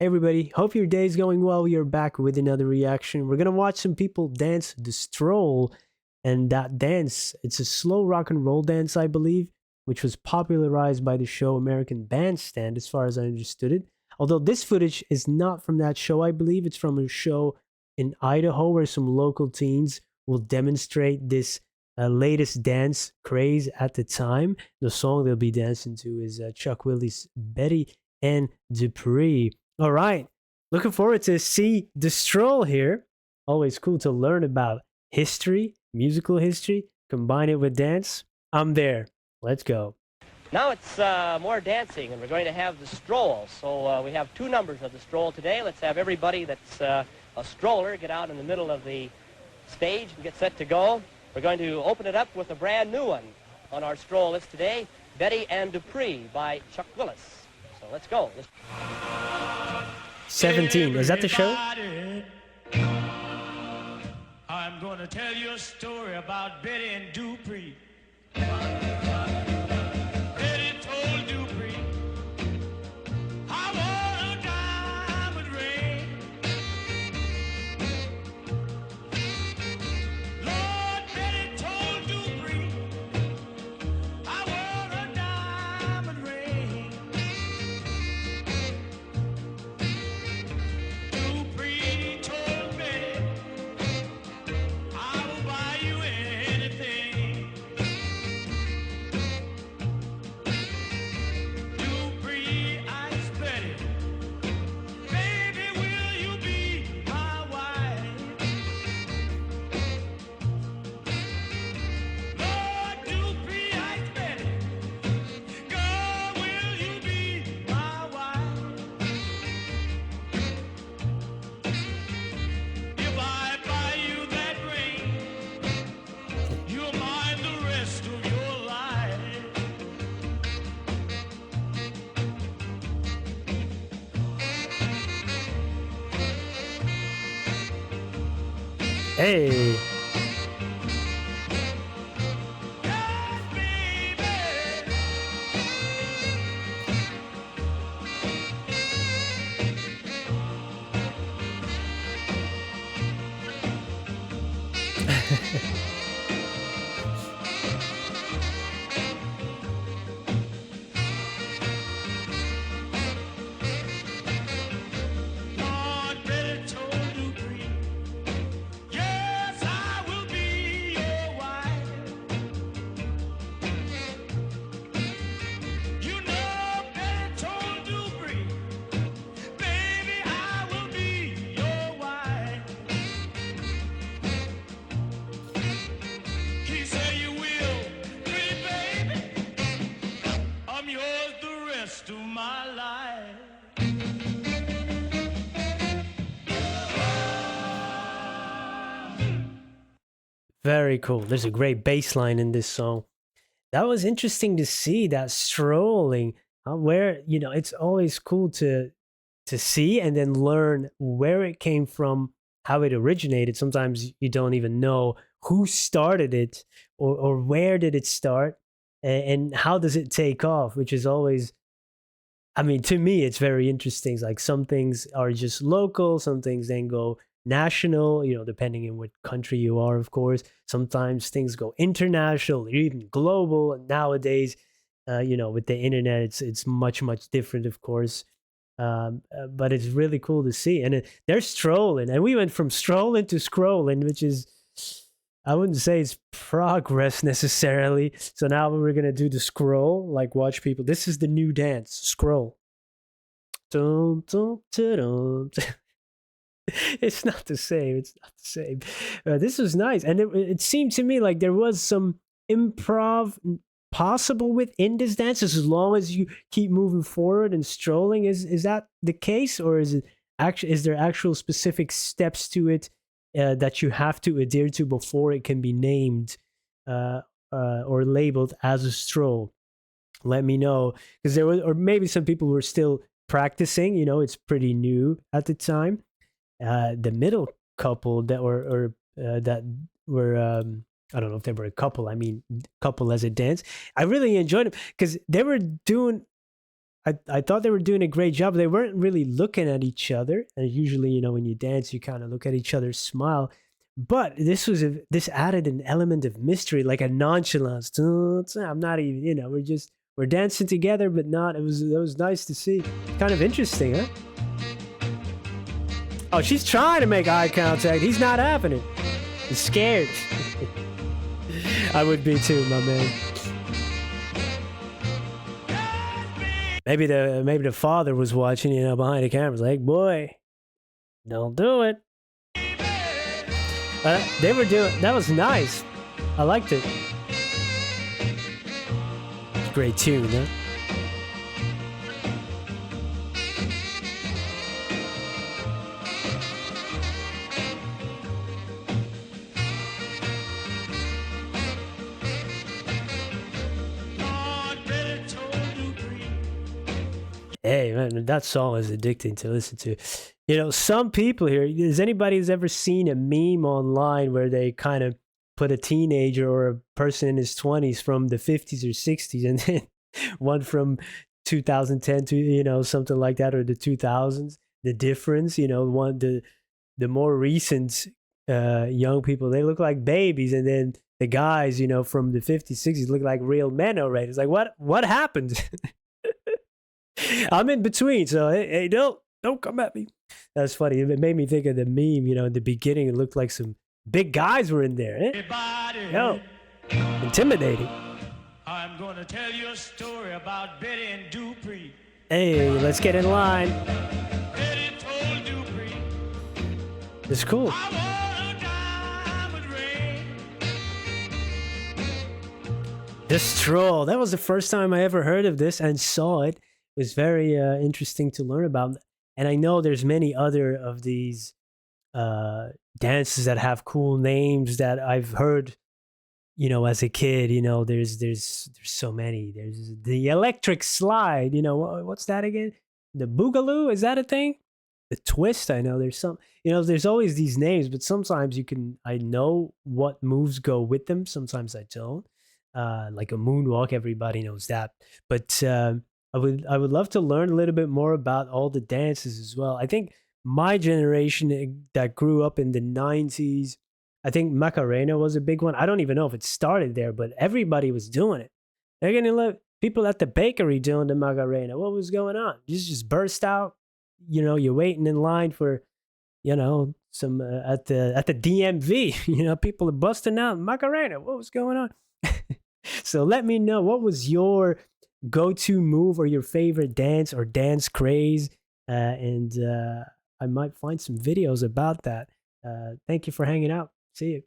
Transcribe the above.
Hey everybody, hope your day is going well. We are back with another reaction. We're gonna watch some people dance the stroll, and that dance, it's a slow rock and roll dance, I believe, which was popularized by the show American Bandstand, as far as I understood it. Although this footage is not from that show, I believe it's from a show in Idaho where some local teens will demonstrate this latest dance craze at the time. The song they'll be dancing to is Chuck Willis' Betty and Dupree. All right. Looking forward to see the stroll here. Always cool to learn about history, musical history, combine it with dance. I'm there. Let's go. Now it's more dancing, and we're going to have the stroll. So we have two numbers of the stroll today. Let's have everybody that's a stroller get out in the middle of the stage and get set to go. We're going to open it up with a brand new one on our stroll list today, Betty and Dupree by Chuck Willis. So let's go. 17. Is that the show? I'm going to tell you a story about Betty and Dupree. Betty told Dupree, I want a diamond ring. Lord, Betty told Dupree, I want a diamond ring. Dupree told Betty, I will buy you anything. Dupree asked Betty, baby, will you be my wife? Lord, Dupree asked Betty, girl, will you be my wife? If I buy you that ring, you'll mind the rest of your life. Hey. Yes, baby. Lord, Betty told Dupree, yes, I will be your wife. You know, Betty told Dupree, baby, I will be your wife. He said you will, pretty baby. I'm yours the rest of my life. Very cool. There's a great bass line in this song. That was interesting to see that strolling, where, it's always cool to see and then learn where it came from, how it originated. Sometimes you don't even know who started it, or where did it start, and how does it take off, which is always, I mean, to me, it's very interesting. It's like some things are just local, some things then go national, depending on what country you are, of course. Sometimes things go international or even global. And nowadays, with the internet, it's much, much different, of course. But it's really cool to see. And they're strolling. And we went from strolling to scrolling, which is, I wouldn't say it's progress necessarily. So now we're gonna do the scroll, like watch people. This is the new dance, scroll. Dun, dun, dun, dun. It's not the same. It's not the same. This was nice, and it seemed to me like there was some improv possible within this dance, as long as you keep moving forward and strolling. Is that the case, or is there actual specific steps to it that you have to adhere to before it can be named or labeled as a stroll? Let me know, because there was, or maybe some people were still practicing. It's pretty new at the time. The middle couple that were I don't know if they were a couple. I mean, couple as a dance. I really enjoyed it because they were doing I thought they were doing a great job. They weren't really looking at each other, and usually, when you dance, you kind of look at each other, smile. But this added an element of mystery, like a nonchalance. I'm not even, we're dancing together, but not. It was nice to see. Kind of interesting, huh? Oh, she's trying to make eye contact. He's not having it. He's scared. I would be too, my man. Maybe the father was watching, behind the cameras, like, boy, don't do it. They were doing that was nice. I liked it. It's a great tune, huh? Hey man, that song is addicting to listen to. Some people here. Has anybody who's ever seen a meme online where they kind of put a teenager or a person in his 20s from the 50s or 60s, and then one from 2010 to something like that, or the 2000s? The difference, the more recent young people, they look like babies, and then the guys, from the 50s, 60s look like real men already. It's like what happened? I'm in between, so hey, don't come at me. That's funny. It made me think of the meme. In the beginning, it looked like some big guys were in there. Yo, intimidating. I'm gonna tell you a story about Betty and Dupree. Hey, let's get in line. Betty told Dupree, It's cool. I want a diamond ring. The Stroll. That was the first time I ever heard of this and saw it. It was very interesting to learn about. And I know there's many other of these dances that have cool names that I've heard, as a kid. There's so many. There's the electric slide. What's that again? The boogaloo, is that a thing? The twist, I know there's some. There's always these names, but sometimes I know what moves go with them. Sometimes I don't. Like a moonwalk, everybody knows that. But I would love to learn a little bit more about all the dances as well. I think my generation that grew up in the 90s, I think Macarena was a big one. I don't even know if it started there, but everybody was doing it. They're gonna let people at the bakery doing the Macarena. What was going on? You just burst out. You're waiting in line for, some at the DMV. People are busting out Macarena. What was going on? So let me know, what was your go-to move or your favorite dance or dance craze, and I might find some videos about that. Thank you for hanging out. See you.